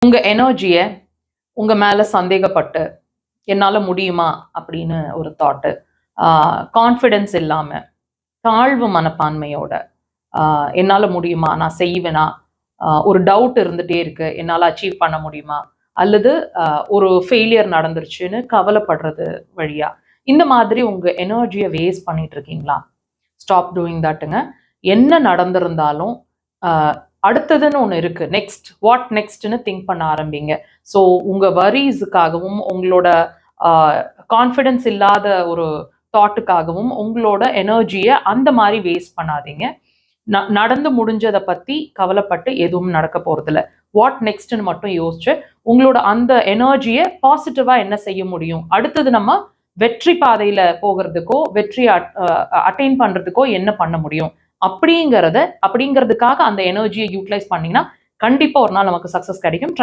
உங்க எனர்ஜியை உங்க மேல சந்தேகப்பட்டு என்னால முடியுமா அப்படின்னு ஒரு தாட்டு, கான்ஃபிடென்ஸ் இல்லாம தாழ்வு மனப்பான்மையோட என்னால முடியுமா, நான் செய்வேனா, ஒரு டவுட் இருந்துட்டே இருக்கு, என்னால அச்சீவ் பண்ண முடியுமா, அல்லது ஒரு ஃபெயிலியர் நடந்துருச்சுன்னு கவலைப்படுறது வழியா இந்த மாதிரி உங்க எனர்ஜியை வேஸ்ட் பண்ணிட்டு இருக்கீங்களா? ஸ்டாப் டூயிங் தட்டுங்க. என்ன நடந்திருந்தாலும் அடுத்ததுன்னு ஒன்று இருக்கு, நெக்ஸ்ட் வாட் நெக்ஸ்ட்னு திங்க் பண்ண ஆரம்பிங்க. ஸோ உங்க வரிஸுக்காகவும் உங்களோட கான்ஃபிடென்ஸ் இல்லாத ஒரு தாட்டுக்காகவும் உங்களோட எனர்ஜியை அந்த மாதிரி வேஸ்ட் பண்ணாதீங்க. நடந்து முடிஞ்சதை பத்தி கவலைப்பட்டு எதுவும் நடக்க போறதில்ல. வாட் நெக்ஸ்ட்னு மட்டும் யோசிச்சு உங்களோட அந்த எனர்ஜியை பாசிட்டிவா என்ன செய்ய முடியும், அடுத்தது நம்ம வெற்றி பாதையில போகிறதுக்கோ வெற்றி அட்டைன் பண்றதுக்கோ என்ன பண்ண முடியும் அப்படிங்கிறதுக்காக அந்த எனர்ஜியை யூட்டிலைஸ் பண்ணீங்கன்னா கண்டிப்பா ஒரு நாள் நமக்கு சக்சஸ் கிடைக்கும்.